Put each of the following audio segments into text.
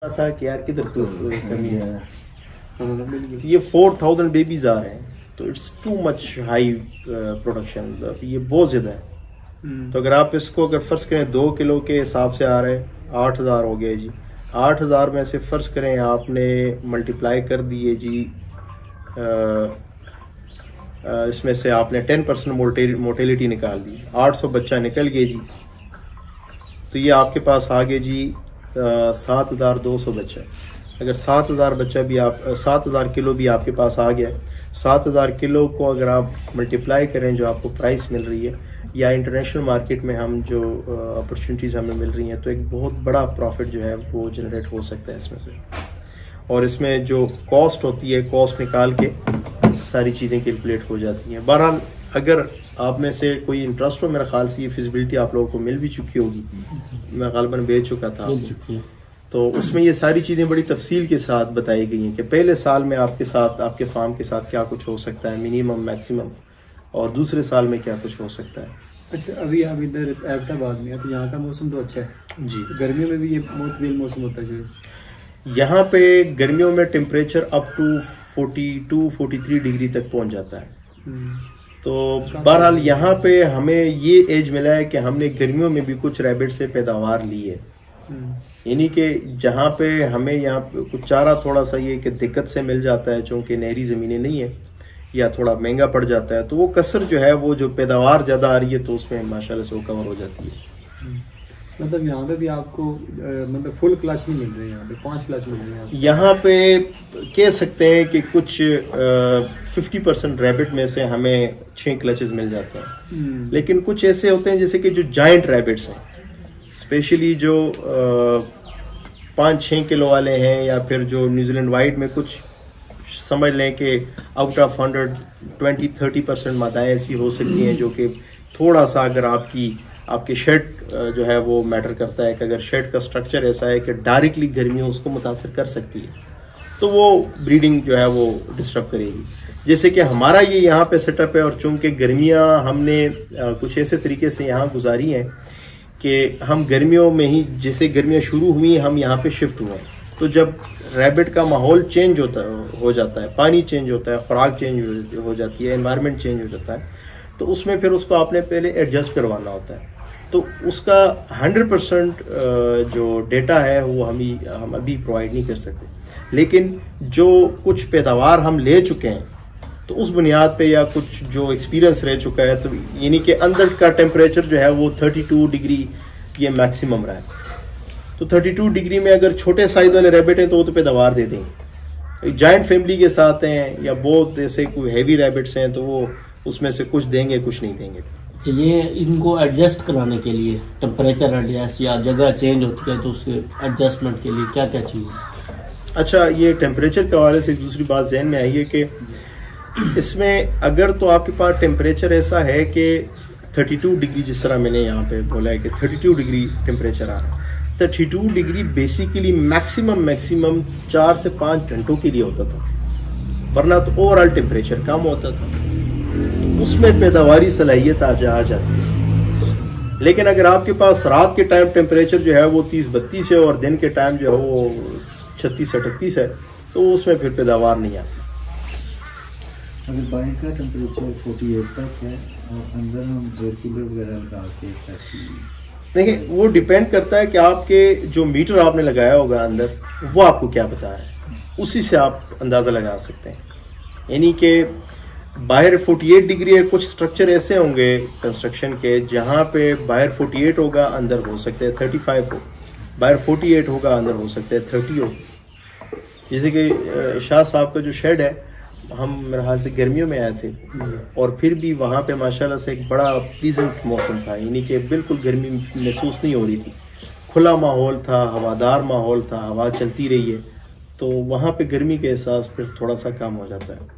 था कि यार किधर कमी है। तो ये 4000 बेबीज आ रहे हैं, तो it's too much high production, ये बहुत ज़्यादा है। तो अगर आप इसको अगर फ़र्ज़ करें 2 किलो के हिसाब से आ रहे हैं 8000 हो गया जी। 8000 में से फ़र्ज़ करें आपने मल्टीप्लाई कर दिए जी, इसमें से आपने 10% मोटेलिटी निकाल दी, 800 बच्चा निकल गए जी। तो ये आपके पास आ गए जी 7200 बच्चा। अगर 7000 बच्चा भी आप 7000 किलो भी आपके पास आ गया, 7000 किलो को अगर आप मल्टीप्लाई करें जो आपको प्राइस मिल रही है या इंटरनेशनल मार्केट में हम जो अपॉर्चुनिटीज़ हमें मिल रही हैं, तो एक बहुत बड़ा प्रॉफिट जो है वो जनरेट हो सकता है इसमें से। और इसमें जो कॉस्ट होती है, कॉस्ट निकाल के सारी चीज़ें कैलकुलेट हो जाती हैं। बहरहाल अगर आप में से कोई इंटरेस्ट हो, मेरा ख्याल से ये फिजिबिलिटी आप लोगों को मिल भी चुकी होगी, मैं गालबन भेज चुका था, तो उसमें ये सारी चीज़ें बड़ी तफसील के साथ बताई गई हैं कि पहले साल में आपके साथ, आपके फार्म के साथ क्या कुछ हो सकता है मिनिमम मैक्सिमम, और दूसरे साल में क्या कुछ हो सकता है। अच्छा, अभी आप इधर एबटाबाद में है तो यहाँ का मौसम तो अच्छा है जी। तो गर्मियों में भी ये मुतदिल मौसम होता है? यहाँ पे गर्मियों में टेम्परेचर अप टू 42-43 डिग्री तक पहुँच जाता है। तो बहरहाल यहाँ पे हमें ये एज मिला है कि हमने गर्मियों में भी कुछ रैबिट से पैदावार ली है, यानी कि जहाँ पे हमें यहाँ पे कुछ चारा थोड़ा सा ये कि दिक्कत से मिल जाता है, चूँकि नहरी ज़मीनें नहीं है या थोड़ा महंगा पड़ जाता है, तो वो कसर जो है वो जो पैदावार ज़्यादा आ रही है तो उसमें माशाल्लाह से वो कवर हो जाती है। मतलब यहाँ पे भी आपको मतलब फुल क्लच नहीं मिल रहे हैं, यहाँ पे 5 क्लच मिल रहे हैं। यहाँ पे कह सकते हैं कि कुछ 50% रैबिट में से हमें 6 क्लचेस मिल जाते हैं, लेकिन कुछ ऐसे होते हैं जैसे कि जो जाइंट रैबिट्स हैं, स्पेशली जो 5-6 किलो वाले हैं, या फिर जो न्यूजीलैंड वाइट में कुछ समझ लें कि आउट ऑफ 100 20-30% मादाएँ ऐसी हो सकती हैं जो कि थोड़ा सा अगर आपकी शेड जो है वो मैटर करता है कि अगर शेड का स्ट्रक्चर ऐसा है कि डायरेक्टली गर्मियों उसको मुतासर कर सकती है, तो वो ब्रीडिंग जो है वो डिस्टर्ब करेगी। जैसे कि हमारा ये यहाँ पे सेटअप है, और चूँकि गर्मियाँ हमने कुछ ऐसे तरीके से यहाँ गुजारी हैं कि हम गर्मियों में ही, जैसे गर्मियाँ शुरू हुई हम यहाँ पे शिफ्ट हुए, तो जब रैबिट का माहौल चेंज हो जाता है, पानी चेंज होता है, खुराक चेंज हो जाती है, एनवायरनमेंट चेंज हो जाता है, तो उसमें फिर उसको आपने पहले एडजस्ट करवाना होता है। तो उसका 100% जो डेटा है वो हम अभी प्रोवाइड नहीं कर सकते, लेकिन जो कुछ पैदावार हम ले चुके हैं तो उस बुनियाद पे या कुछ जो एक्सपीरियंस रह चुका है, तो यानी कि अंदर का टेम्परेचर जो है वो 32 डिग्री ये मैक्सिमम रहा है। तो 32 डिग्री में अगर छोटे साइज वाले रैबिट हैं तो वो तो पैदावार दे देंगे, जॉइंट फैमिली के साथ हैं या बहुत ऐसे कोई हैवी रैबिट्स हैं तो वो उसमें से कुछ देंगे कुछ नहीं देंगे। तो ये इनको एडजस्ट कराने के लिए टेम्परेचर एडजस्ट या जगह चेंज होती है तो उसके एडजस्टमेंट के लिए क्या क्या चीज़? अच्छा, ये टेम्परेचर के हवाले से एक दूसरी बात जहन में आई है कि इसमें अगर तो आपके पास टेम्परेचर ऐसा है कि 32 डिग्री, जिस तरह मैंने यहाँ पे बोला है कि 32 डिग्री टेम्परेचर आ रहा है, 32 डिग्री बेसिकली मैक्सिमम 4 से 5 घंटों के लिए होता था, वरना तो ओवरऑल टेम्परेचर कम होता था, तो उसमें पैदावारी सलाहियत आ जाती है। लेकिन अगर आपके पास रात के टाइम टेम्परेचर जो है वो 30-32 है और दिन के टाइम जो है वो 36-38 है, तो उसमें फिर पैदावार नहीं आती। अगर बाहर का टेम्परेचर 48 तक है और अंदर हम एयर कूलर वगैरह लगा के, देखिए वो डिपेंड करता है कि आपके जो मीटर आपने लगाया होगा अंदर वो आपको क्या बता रहा है, उसी से आप अंदाज़ा लगा सकते हैं। यानी कि बाहर 48 डिग्री है, कुछ स्ट्रक्चर ऐसे होंगे कंस्ट्रक्शन के जहाँ पे बाहर 48 होगा अंदर हो सकते हैं 35 हो, बाहर 48 होगा अंदर हो सकते हैं 30 हो। जैसे कि शाह साहब का जो शेड है, हम मेरे ख्याल से गर्मियों में आए थे और फिर भी वहाँ पे माशाल्लाह से एक बड़ा प्लीजेंट मौसम था, यानी कि बिल्कुल गर्मी महसूस नहीं हो रही थी, खुला माहौल था, हवादार माहौल था, हवा चलती रही है, तो वहाँ पे गर्मी का एहसास फिर थोड़ा सा कम हो जाता है।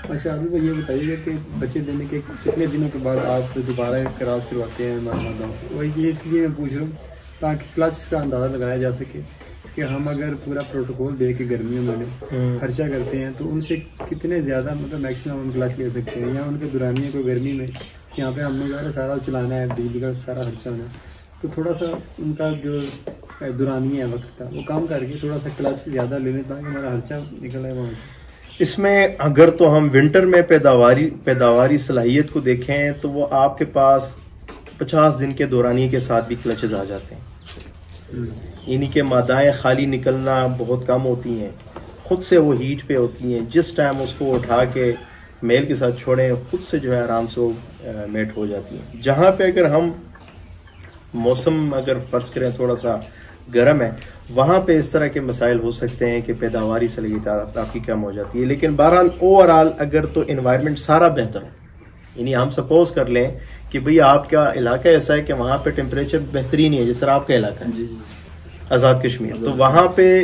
अच्छा, अभी वो ये बताइएगा कि बच्चे देने के कितने दिनों के बाद आप दोबारा क्रॉस करवाते हैं मादाओं? वही ये इसलिए मैं पूछ रहा हूँ ताकि क्लच का अंदाज़ा लगाया जा सके कि हम अगर पूरा प्रोटोकॉल दे के गर्मियों में खर्चा करते हैं तो उनसे कितने ज़्यादा मतलब मैक्सिमम हम क्लच ले सकते हैं, या उनके दुरानियों को गर्मी में यहाँ पे हमने ज़्यादा सारा चलाना है, बिजली का सारा खर्चा होना है, तो थोड़ा सा उनका जो दुरानी है वक्त का, वो काम करके थोड़ा सा क्लच ज़्यादा ले लें ताकि हमारा खर्चा निकल आए वहाँ से। इसमें अगर तो हम विंटर में पैदावारी सलाहियत को देखें तो वो आपके पास 50 दिन के दौरानिए के साथ भी क्लचेस आ जाते हैं। इन्हीं के मादाएँ खाली निकलना बहुत कम होती हैं, खुद से वो हीट पे होती हैं। जिस टाइम उसको उठा के मेल के साथ छोड़ें खुद से जो है आराम से वो मेट हो जाती हैं। जहाँ पे अगर हम मौसम अगर फर्ज करें थोड़ा सा गर्म है, वहाँ पे इस तरह के मसाइल हो सकते हैं कि पैदावारी सलाहियत आपकी कम हो जाती है। लेकिन बहरहाल ओवरऑल अगर तो इन्वायरमेंट सारा बेहतर हो, यानी हम सपोज कर लें कि भाई आपका इलाका ऐसा है कि वहाँ पे टेम्परेचर बेहतरीन है, जैसे आपका इलाका है आज़ाद कश्मीर, तो वहाँ पे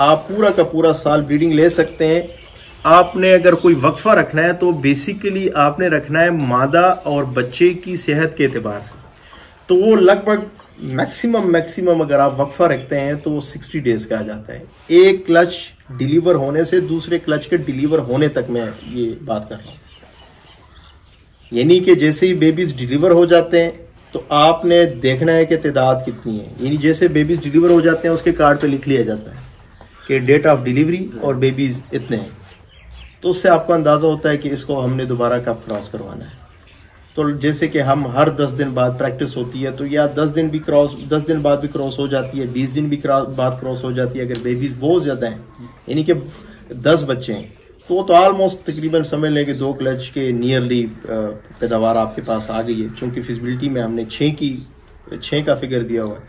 आप पूरा का पूरा साल ब्रीडिंग ले सकते हैं। आपने अगर कोई वक्फा रखना है तो बेसिकली आपने रखना है मादा और बच्चे की सेहत के एतबार से, तो वो लगभग मैक्सिमम अगर आप वक्फा रखते हैं तो वो 60 डेज का आ जाता है। एक क्लच डिलीवर होने से दूसरे क्लच के डिलीवर होने तक मैं ये बात कर रहा हूँ। यानी कि जैसे ही बेबीज डिलीवर हो जाते हैं तो आपने देखना है कि तादाद कितनी है, यानी जैसे बेबीज डिलीवर हो जाते हैं उसके कार्ड पे लिख लिया जाता है कि डेट ऑफ डिलीवरी और बेबीज इतने हैं, तो उससे आपको अंदाज़ा होता है कि इसको हमने दोबारा कब क्रॉस करवाना है। तो जैसे कि हम हर 10 दिन बाद प्रैक्टिस होती है, तो या 10 दिन बाद भी क्रॉस हो जाती है, 20 दिन भी बाद क्रॉस हो जाती है। अगर बेबीज बहुत ज़्यादा हैं यानी कि 10 बच्चे हैं तो ऑलमोस्ट तकरीबन समझ लें कि 2 क्लच के नियरली पैदावार आपके पास आ गई है। चूँकि फिजिबिलिटी में हमने 6 का फिगर दिया हुआ है,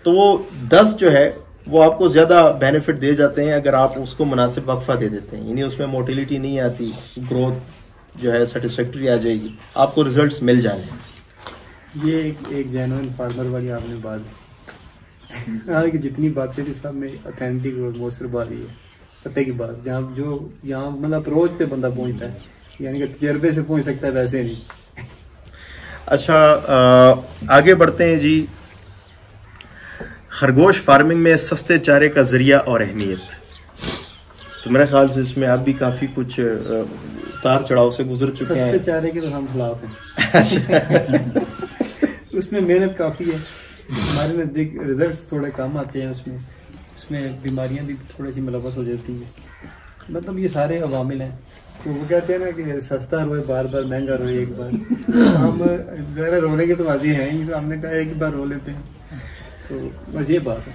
तो वो 10 जो है वो आपको ज़्यादा बेनिफिट दे जाते हैं अगर आप उसको मुनासिब वक्फा दे देते हैं। यानी उसमें मोटिलिटी नहीं आती, ग्रोथ जो है सेटिस्फैक्ट्री आ जाएगी, आपको रिजल्ट्स मिल जाएंगे। ये एक जेन्युइन फार्मर वाली आपने बात कि जितनी बातें थी सब में ऑथेंटिक और मौसर बात ही है, पते की बात, जहाँ जो यहाँ मतलब अप्रोच पे बंदा पहुँचता है, यानी कि तजर्बे से पहुँच सकता है, वैसे नहीं। अच्छा, आगे बढ़ते हैं जी। खरगोश फार्मिंग में सस्ते चारे का जरिया और अहमियत, तो मेरे ख्याल से इसमें आप भी काफ़ी कुछ उतार चढ़ाव से गुजर चुके हैं। सस्ते चारे के तो हम खिलाफ हैं। उसमें मेहनत काफ़ी है, हमारे नज़दीक रिजल्ट्स थोड़े कम आते हैं, उसमें बीमारियां भी थोड़ी सी मुलव्वस हो जाती हैं। मतलब ये सारे अवामिल हैं, तो वो कहते हैं ना कि सस्ता रोए बार बार, महंगा रोए एक बार। हम ज़रा रोने के तो आदि हैं ही, तो हमने कहा एक ही बार रो लेते हैं, तो बस ये बात है।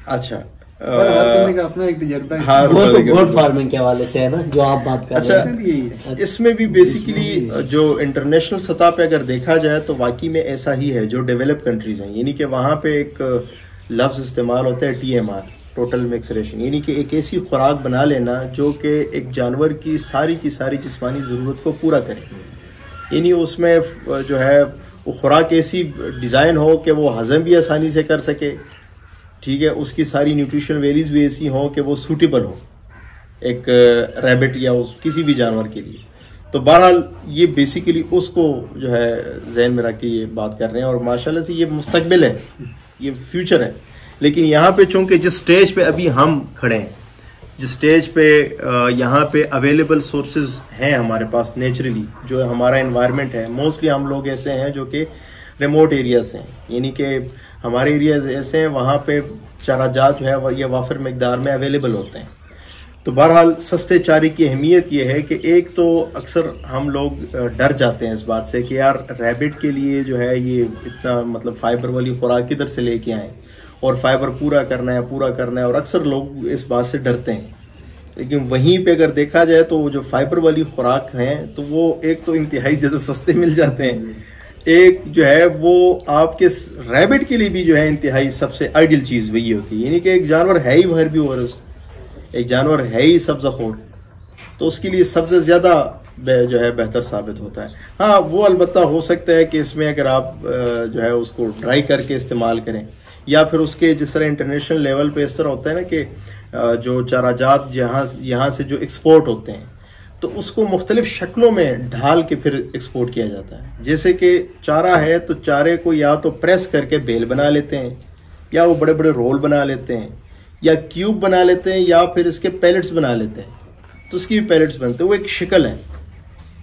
अच्छा, अपना एक तजर्बा है। हाँ, वो तो गोट फार्मिंग के हवाले से है ना जो आप बात कर रहे हैं। इसमें भी यही है। इसमें भी बेसिकली जो इंटरनेशनल सतह पे अगर देखा जाए तो वाकई में ऐसा ही है। जो डेवलप कंट्रीज हैं, यानी कि वहाँ पे एक लफ्ज़ इस्तेमाल होता है TMR, टोटल मिक्स रेशन, यानी कि एक ऐसी खुराक बना लेना जो कि एक जानवर की सारी जिस्मानी ज़रूरत को पूरा करे। यानी उसमें जो है वो खुराक ऐसी डिज़ाइन हो कि वो हज़म भी आसानी से कर सके, ठीक है, उसकी सारी न्यूट्रिशन वैल्यूज भी ऐसी हों कि वो सूटेबल हो एक रैबिट या किसी भी जानवर के लिए। तो बहरहाल ये बेसिकली उसको जो है जहन में रख के ये बात कर रहे हैं, और माशाल्लाह से ये मुस्तकबिल है, ये फ्यूचर है। लेकिन यहाँ पे चूंकि जिस स्टेज पे अभी हम खड़े हैं, जिस स्टेज पे यहाँ पे अवेलेबल सोर्सेज हैं हमारे पास नेचुरली, जो हमारा एनवायरनमेंट है, मोस्टली हम लोग ऐसे हैं जो कि रिमोट एरिया से हैं, यानी कि हमारे एरिया ऐसे हैं वहाँ पे चाराजात जो है ये वाफिर मकदार में अवेलेबल होते हैं। तो बहरहाल सस्ते चारे की अहमियत ये है कि एक तो अक्सर हम लोग डर जाते हैं इस बात से कि यार रैबिट के लिए जो है ये इतना मतलब फाइबर वाली खुराक किधर से लेके आएँ और फाइबर पूरा करना है, और अक्सर लोग इस बात से डरते हैं। लेकिन वहीं पे अगर देखा जाए तो जो फाइबर वाली खुराक हैं तो वो एक तो इंतहाई ज़्यादा सस्ते मिल जाते हैं, एक जो है वो आपके रैबिट के लिए भी जो है इंतहाई सबसे आइडियल चीज़ वही होती है। यानी कि एक जानवर है ही हर्बीवोरस, एक जानवर है ही सब्ज़ाखोर, तो उसके लिए सबसे ज़्यादा जो है बेहतर साबित होता है। हाँ, वो अलबत्ता हो सकता है कि इसमें अगर आप जो है उसको ड्राई करके इस्तेमाल करें, या फिर उसके जिस तरह इंटरनेशनल लेवल पे इस तरह होता है ना कि जो चाराजात यहाँ से जो एक्सपोर्ट होते हैं तो उसको मुख्तलिफ शक्लों में ढाल के फिर एक्सपोर्ट किया जाता है। जैसे कि चारा है तो चारे को या तो प्रेस करके बेल बना लेते हैं, या वो बड़े बड़े रोल बना लेते हैं, या क्यूब बना लेते हैं, या फिर इसके पैलेट्स बना लेते हैं, तो उसकी भी पैलेट्स बनते हैं, वो एक शिकल है।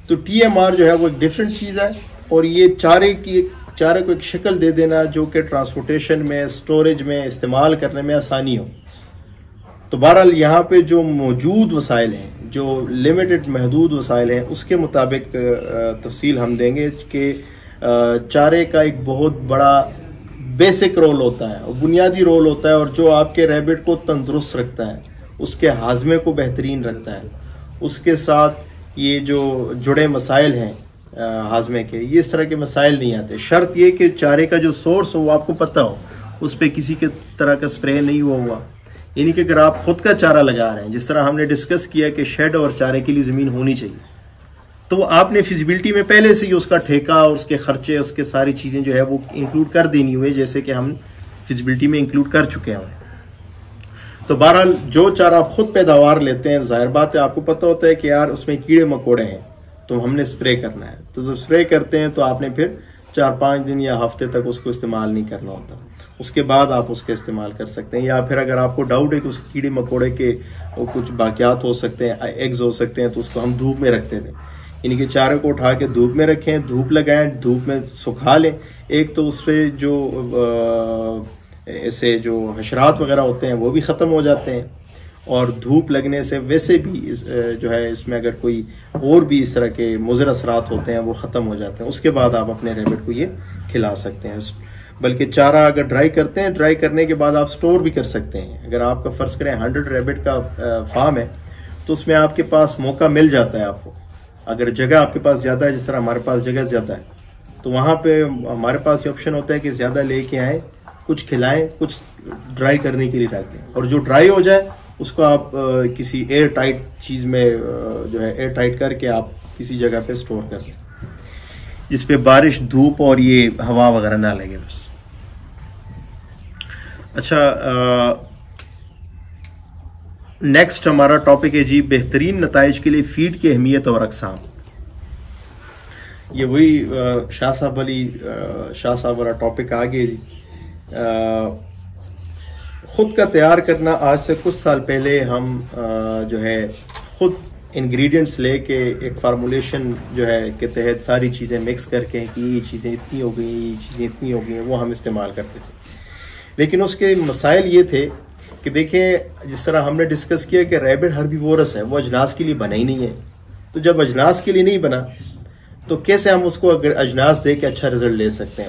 तो TMR जो है वो एक डिफरेंट चीज़ है, और ये चारे की चारे को एक शक्ल दे देना जो कि ट्रांसपोर्टेशन में, स्टोरेज में, इस्तेमाल करने में आसानी हो। तो बहरहाल यहाँ पे जो मौजूद वसाइल हैं, जो लिमिटेड महदूद वसाइल हैं, उसके मुताबिक तफसील हम देंगे कि चारे का एक बहुत बड़ा बेसिक रोल होता है और बुनियादी रोल होता है, और जो आपके रैबिट को तंदुरुस्त रखता है, उसके हाजमे को बेहतरीन रखता है। उसके साथ ये जो जुड़े मसाइल हैं हाजमे के, ये इस तरह के मसाइल नहीं आते। शर्त ये कि चारे का जो सोर्स हो वो आपको पता हो, उस पर किसी के तरह का स्प्रे नहीं हुआ। यानी कि अगर आप खुद का चारा लगा रहे हैं, जिस तरह हमने डिस्कस किया कि शेड और चारे के लिए ज़मीन होनी चाहिए, तो आपने फिजिबिलिटी में पहले से ही उसका ठेका और उसके खर्चे, उसके सारी चीज़ें जो है वो इंक्लूड कर देनी हुई, जैसे कि हम फिजिबिलिटी में इंक्लूड कर चुके हैं। तो बहरहाल जो चारा आप खुद पैदावार लेते हैं, जाहिर बात है आपको पता होता है कि यार उसमें कीड़े मकोड़े हैं, तो हमने स्प्रे करना है। तो जब स्प्रे करते हैं तो आपने फिर 4-5 दिन या हफ्ते तक उसको इस्तेमाल नहीं करना होता, उसके बाद आप उसका इस्तेमाल कर सकते हैं। या फिर अगर आपको डाउट है कि उस कीड़े मकोड़े के वो कुछ बाकियात हो सकते हैं, एग्स हो सकते हैं, तो उसको हम धूप में रखते थे। यानी कि चारे को उठा के धूप में रखें, धूप लगाएं, धूप में सुखा लें। एक तो उस पर जो ऐसे जो हशरात वगैरह होते हैं वो भी ख़त्म हो जाते हैं, और धूप लगने से वैसे भी जो है इसमें अगर कोई और भी इस तरह के मुज़र असरात होते हैं वो ख़त्म हो जाते हैं। उसके बाद आप अपने रैबिट को ये खिला सकते हैं। बल्कि चारा अगर ड्राई करते हैं, ड्राई करने के बाद आप स्टोर भी कर सकते हैं। अगर आपका फ़र्ज़ करें 100 रैबिट का फार्म है, तो उसमें आपके पास मौका मिल जाता है आपको। अगर जगह आपके पास ज़्यादा है, जिस तरह हमारे पास जगह ज़्यादा है, तो वहाँ पे हमारे पास ये ऑप्शन होता है कि ज़्यादा लेके आएँ, कुछ खिलाएं, कुछ ड्राई करने के लिए रख दें, और जो ड्राई हो जाए उसको आप किसी एयर टाइट चीज़ में जो है एयर टाइट करके आप किसी जगह पे स्टोर कर दें, जिस पे बारिश, धूप और ये हवा वगैरह ना लगे बस। अच्छा, नेक्स्ट हमारा टॉपिक है जी, बेहतरीन नताइज के लिए फीड की अहमियत और अक़साम। ये वही शाह साहब वाला टॉपिक आ गया जी। खुद का तैयार करना, आज से कुछ साल पहले हम जो है खुद इंग्रेडिएंट्स लेके एक फार्मूलेशन जो है के तहत सारी चीज़ें मिक्स करके कि ये चीज़ें इतनी हो गई, ये चीज़ें इतनी हो गई, वो हम इस्तेमाल करते थे। लेकिन उसके मसाइल ये थे कि देखें, जिस तरह हमने डिस्कस किया कि रैबिट हर्बीवोरस है, वो अजनास के लिए बना ही नहीं है। तो जब अजनास के लिए नहीं बना तो कैसे हम उसको अगर अजनास दे के अच्छा रिजल्ट ले सकते हैं?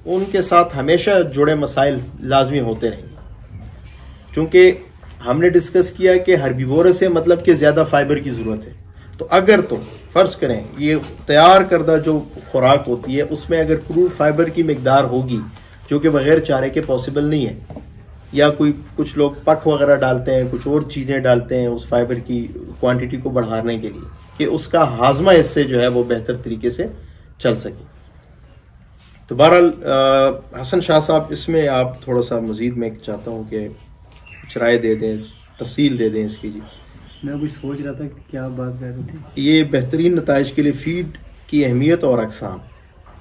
उनके साथ हमेशा जुड़े मसाइल लाजमी होते रहेंगे। चूंकि हमने डिस्कस किया कि हर्बीवोरस है, मतलब कि ज़्यादा फाइबर की ज़रूरत है। तो अगर तो फ़र्ज़ करें ये तैयार करदा जो खुराक होती है उसमें अगर क्रूड फाइबर की मिकदार होगी जो कि बग़ैर चारे के पॉसिबल नहीं है, या कुछ लोग पक वगैरह डालते हैं, कुछ और चीज़ें डालते हैं उस फाइबर की क्वांटिटी को बढ़ाने के लिए कि उसका हाजमा इससे जो है वो बेहतर तरीके से चल सके। तो बहरहाल हसन शाह साहब, इसमें आप थोड़ा सा मज़ीद मैं चाहता हूँ कि कुछ राय दे दें, तफसील दे दें इसकी जी। मैं कुछ सोच रहा था कि क्या बात कर रहे थे। ये बेहतरीन नताइज के लिए फ़ीड की अहमियत और अक़साम,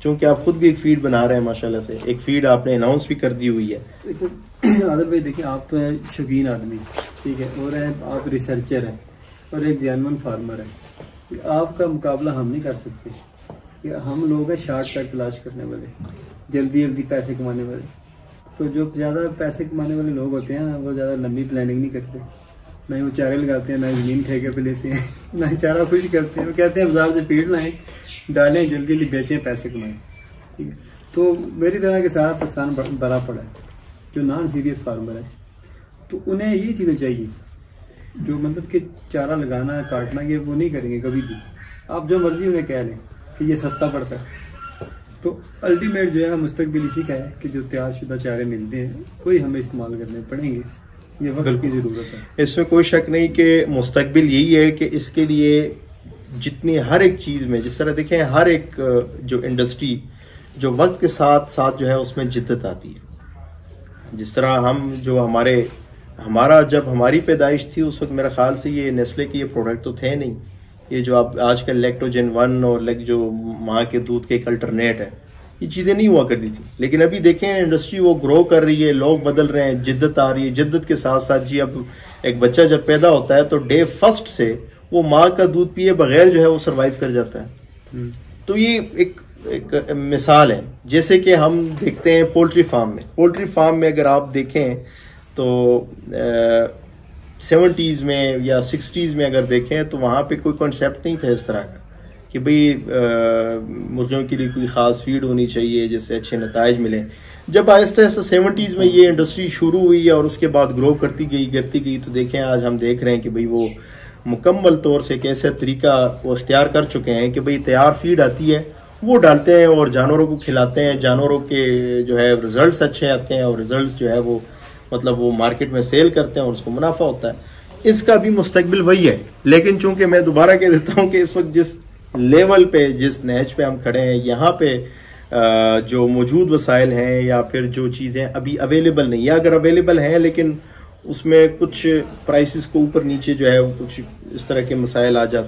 चूँकि आप खुद भी एक फ़ीड बना रहे हैं माशाल्लाह से, एक फ़ीड आपने अनाउंस भी कर दी हुई है। देखो आदिल भाई, देखिए आप तो है शौकीन आदमी, ठीक है, और है आप रिसर्चर हैं और एक जेन्युइन फार्मर है। आपका मुकाबला हम नहीं कर सकते कि हम लोग हैं शॉर्टकट तलाश करने वाले, जल्दी जल्दी पैसे कमाने वाले। तो जो ज़्यादा पैसे कमाने वाले लोग होते हैं ना, वो ज़्यादा लंबी प्लानिंग नहीं करते, ना ही वो चारे लगाते हैं, ना ही ज़मीन ठेके पे लेते हैं, ना ही चारा खुश करते हैं। वो कहते हैं बाजार से फीड लाएं, डालें, जल्दी जल्दी बेचें, पैसे कमाएं, ठीक है। तो मेरी तरह के सारा पाकिस्तान बड़ा पड़ा है जो नॉन सीरियस फार्मर है। तो उन्हें ये चीज़ें चाहिए जो मतलब कि चारा लगाना, काटना, ये वो नहीं करेंगे कभी भी। आप जो मर्जी उन्हें कह लें कि ये सस्ता पड़ता है, तो अल्टीमेट जो है मुस्तकबिल इसी का है कि जो तैयार शुदा चारे मिलते हैं वही हमें इस्तेमाल करने पड़ेंगे। ये वक्त की ज़रूरत है, इसमें कोई शक नहीं कि मुस्तकबिल यही है कि इसके लिए जितनी हर एक चीज़ में, जिस तरह देखें हर एक जो इंडस्ट्री जो वक्त के साथ साथ जो है उसमें जिद्दत आती है। जिस तरह हम जो हमारा जब हमारी पैदाइश थी उस वक्त मेरा ख्याल से ये नेस्ले के ये प्रोडक्ट तो थे नहीं, ये जो आप आजकल लैक्टोजन 1 और जो माँ के दूध के एक अल्टरनेट है, ये चीज़ें नहीं हुआ करती थी। लेकिन अभी देखें इंडस्ट्री वो ग्रो कर रही है, लोग बदल रहे हैं, जिद्दत आ रही है। जिद्दत के साथ साथ जी अब एक बच्चा जब पैदा होता है तो डे फर्स्ट से वो माँ का दूध पिए बगैर जो है वो सर्वाइव कर जाता है। तो ये एक एक मिसाल है, जैसे कि हम देखते हैं पोल्ट्री फार्म में अगर आप देखें तो 70s में या 60s में अगर देखें तो वहाँ पे कोई कॉन्सेप्ट नहीं था इस तरह का कि भाई मुर्गियों के लिए कोई ख़ास फीड होनी चाहिए जिससे अच्छे नताइज मिलें। जब आहिस्ता आहिस्ता 70s में ये इंडस्ट्री शुरू हुई और उसके बाद ग्रो करती गई तो देखें आज हम देख रहे हैं कि भाई वो मुकम्मल तौर से एक ऐसा तरीका वो इख्तियार कर चुके हैं कि भाई तैयार फीड आती है वो डालते हैं और जानवरों को खिलाते हैं, जानवरों के जो है रिजल्ट्स अच्छे आते हैं और रिजल्ट्स जो है वो मतलब वो मार्केट में सेल करते हैं और उसको मुनाफा होता है। इसका भी मुस्तकबिल वही है, लेकिन चूंकि मैं दोबारा कह देता हूँ कि इस वक्त जिस लेवल पे जिस नहज पे हम खड़े हैं यहाँ पे जो मौजूद वसाइल हैं या फिर जो चीज़ें अभी अवेलेबल नहीं है, अगर अवेलेबल हैं लेकिन उसमें कुछ प्राइसेस को ऊपर नीचे जो है कुछ इस तरह के मसाइल आ जाते हैं।